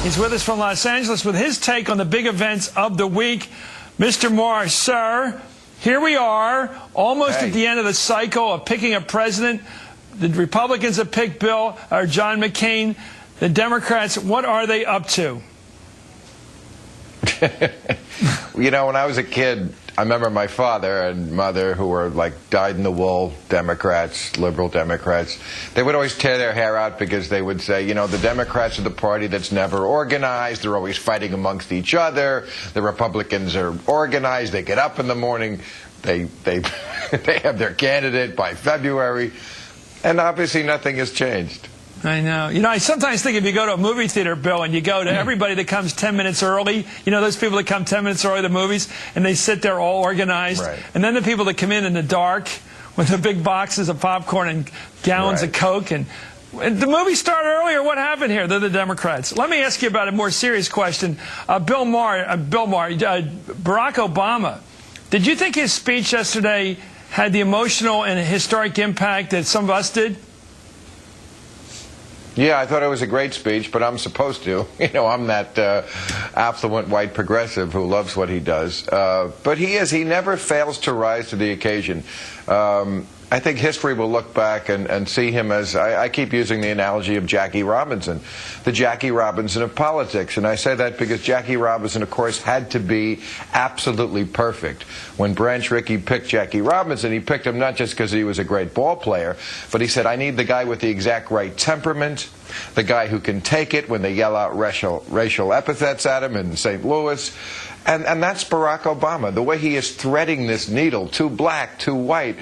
He's with us from Los Angeles with his take on the big events of the week. Mr. Maher, sir, here we are, almost at the end of the cycle of picking a president. The Republicans have picked John McCain. The Democrats, what are they up to? You know, when I was a kid, I remember my father and mother, who were like dyed-in-the-wool Democrats, liberal Democrats, they would always tear their hair out because they would say, you know, the Democrats are the party that's never organized. They're always fighting amongst each other. The Republicans are organized. They get up in the morning. They have their candidate by February. And obviously nothing has changed. I know. You know, I sometimes think if you go to a movie theater, Bill, and you go to everybody that comes 10 minutes early, you know those people that come 10 minutes early to the movies, and they sit there all organized, right. And then the people that come in the dark with the big boxes of popcorn and gallons of Coke, and the movie started earlier. What happened here? They're the Democrats. Let me ask you about a more serious question. Bill Maher, Barack Obama, did you think his speech yesterday had the emotional and historic impact that some of us did? Yeah, I thought it was a great speech, but I'm supposed to. You know, I'm that affluent white progressive who loves what he does. But he never fails to rise to the occasion. I think history will look back and see him as, I keep using the analogy of Jackie Robinson, the Jackie Robinson of politics. And I say that because Jackie Robinson, of course, had to be absolutely perfect. When Branch Rickey picked Jackie Robinson, he picked him not just because he was a great ball player, but he said, I need the guy with the exact right temperament, the guy who can take it when they yell out racial epithets at him in St. Louis. And that's Barack Obama. The way he is threading this needle, too black, too white,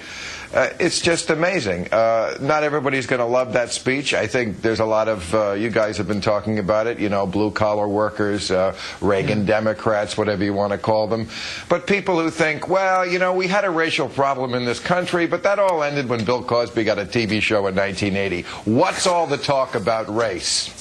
it's just amazing. Not everybody's going to love that speech. I think there's a lot of, you guys have been talking about it, you know, blue-collar workers, Reagan Democrats, whatever you want to call them. But people who think, well, you know, we had a racial problem in this country, but that all ended when Bill Cosby got a TV show in 1980. What's all the talk about race?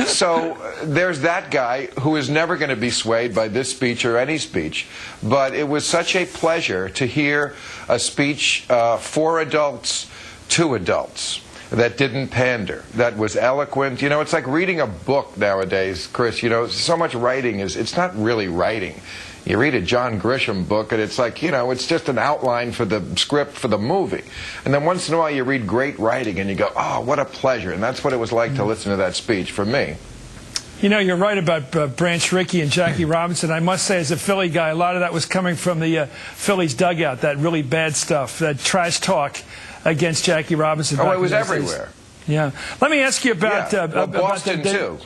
So there's that guy who is never going to be swayed by this speech or any speech. But it was such a pleasure to hear a speech for adults to adults that didn't pander, that was eloquent. You know, it's like reading a book nowadays, Chris. You know, so much writing it's not really writing. You read a John Grisham book, and it's like, you know, it's just an outline for the script for the movie. And then once in a while you read great writing, and you go, oh, what a pleasure. And that's what it was like to listen to that speech for me. You know, you're right about Branch Rickey and Jackie Robinson. I must say, as a Philly guy, a lot of that was coming from the Phillies dugout, that really bad stuff, that trash talk against Jackie Robinson. Oh, it was everywhere. Yeah. Let me ask you about... well, Boston, too.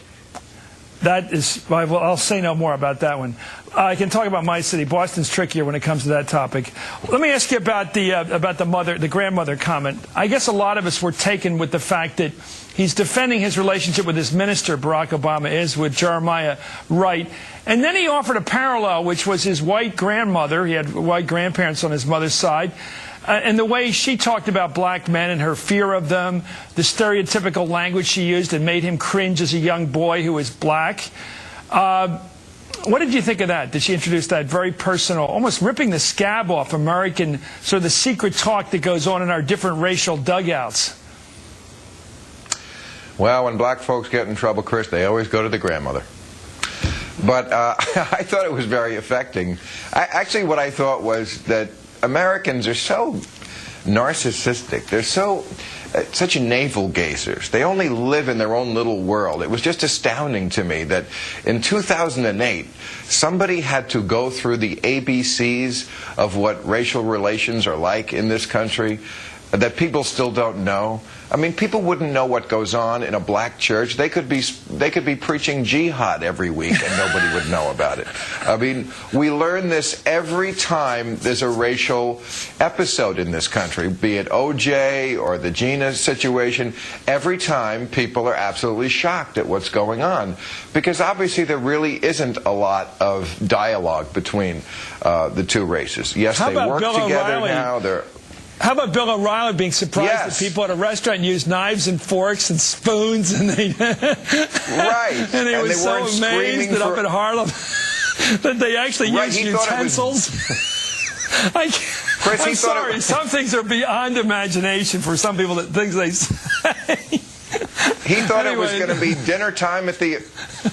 That is, well, I'll say no more about that one. I can talk about my city. Boston's trickier when it comes to that topic. Let me ask you about the grandmother comment. I guess a lot of us were taken with the fact that he's defending his relationship with his minister, Barack Obama is, with Jeremiah Wright. And then he offered a parallel, which was his white grandmother. He had white grandparents on his mother's side. And the way she talked about black men and her fear of them, the stereotypical language she used and made him cringe as a young boy who was black. What did you think of that? Did she introduce that very personal, almost ripping the scab off American, sort of the secret talk that goes on in our different racial dugouts? Well, when black folks get in trouble, Chris, they always go to the grandmother. But I thought it was very affecting. Actually, what I thought was that Americans are so narcissistic. They're such navel gazers. They only live in their own little world. It was just astounding to me that in 2008, somebody had to go through the ABCs of what racial relations are like in this country that people still don't know. I mean, people wouldn't know what goes on in a black church. They could be preaching jihad every week and nobody would know about it. I mean, we learn this every time there's a racial episode in this country, be it OJ or the Gina situation. Every time people are absolutely shocked at what's going on because obviously there really isn't a lot of dialogue between the two races. Yes, they work together now. How about Bill O'Reilly being surprised that people at a restaurant use knives and forks and spoons, and they right, and he was so amazed that up in Harlem that they actually used utensils. I'm sorry, some things are beyond imagination for some people that things they say. He thought it was going to be dinner time at the...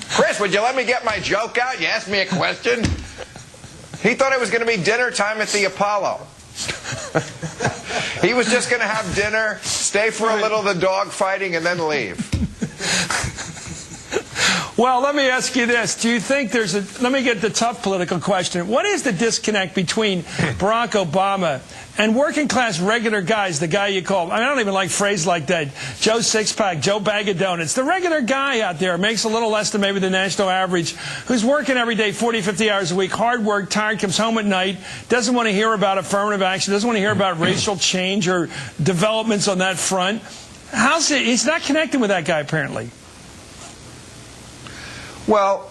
Chris, would you let me get my joke out? You asked me a question. He thought it was going to be dinner time at the Apollo. He was just going to have dinner, stay for a little of the dog fighting, and then leave. Well, let me ask you this. Do you think there's a... Let me get the tough political question. What is the disconnect between Barack Obama and working-class regular guys, the guy you call... I don't even like phrases like that. Joe Sixpack, Joe Bag of Donuts. The regular guy out there makes a little less than maybe the national average, who's working every day 40, 50 hours a week, hard work, tired, comes home at night, doesn't want to hear about affirmative action, doesn't want to hear about racial change or developments on that front. How's it... He's not connecting with that guy, apparently. Well,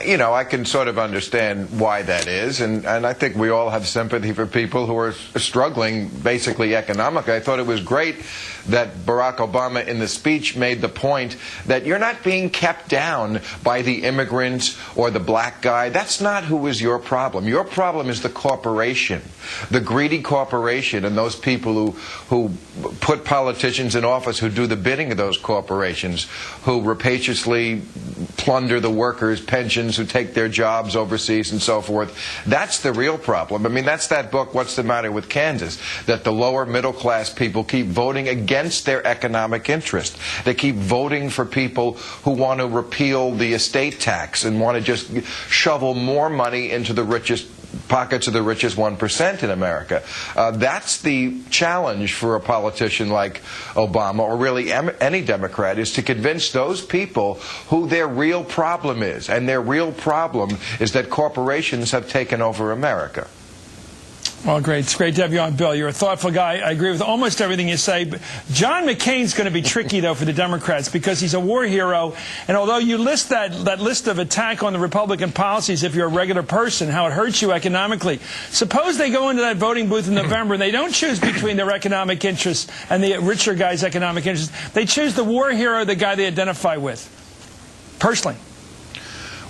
you know, I can sort of understand why that is, and I think we all have sympathy for people who are struggling basically economically. I thought it was great that Barack Obama in the speech made the point that you're not being kept down by the immigrant or the black guy. That's not who is your problem. Your problem is the corporation, the greedy corporation, and those people who put politicians in office who do the bidding of those corporations, who rapaciously plunder the workers' pensions, who take their jobs overseas and so forth. That's the real problem. I mean, that's that book, What's the Matter with Kansas? That the lower middle class people keep voting against their economic interest. They keep voting for people who want to repeal the estate tax and want to just shovel more money into the richest pockets of the richest 1% in America. That's the challenge for a politician like Obama, or really any Democrat, is to convince those people who their real problem is. And their real problem is that corporations have taken over America. Well, great. It's great to have you on, Bill. You're a thoughtful guy. I agree with almost everything you say. But John McCain's going to be tricky, though, for the Democrats, because he's a war hero. And although you list that list of attack on the Republican policies, if you're a regular person, how it hurts you economically, suppose they go into that voting booth in November and they don't choose between their economic interests and the richer guy's economic interests. They choose the war hero, the guy they identify with, personally.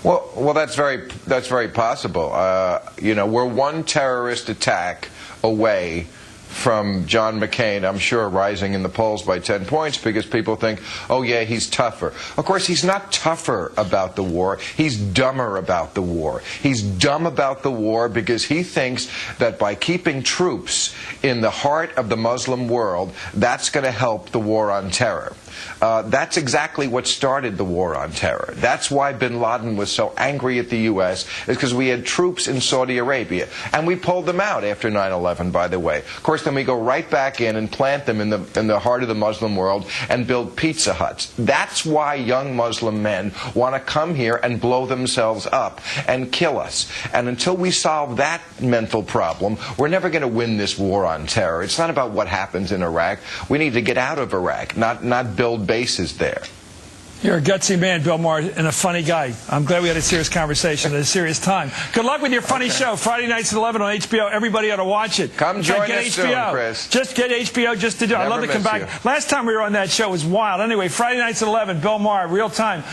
Well, that's very possible. You know, we're one terrorist attack away from John McCain, I'm sure, rising in the polls by 10 points because people think, oh, yeah, he's tougher. Of course, he's not tougher about the war. He's dumber about the war. He's dumb about the war because he thinks that by keeping troops in the heart of the Muslim world, that's going to help the war on terror. That's exactly what started the war on terror. That's why bin Laden was so angry at the U.S., is because we had troops in Saudi Arabia. And we pulled them out after 9/11, by the way. Of course, then we go right back in and plant them in the heart of the Muslim world and build Pizza Huts. That's why young Muslim men want to come here and blow themselves up and kill us. And until we solve that mental problem, we're never going to win this war on terror. It's not about what happens in Iraq. We need to get out of Iraq, not build bases there. You're a gutsy man, Bill Maher, and a funny guy. I'm glad we had a serious conversation at a serious time. Good luck with your funny show. Friday nights at 11 on HBO. Everybody ought to watch it. Come join us soon, Chris. Just get HBO just to do it. I'd love to come back. Last time we were on that show was wild. Anyway, Friday nights at 11, Bill Maher, real time.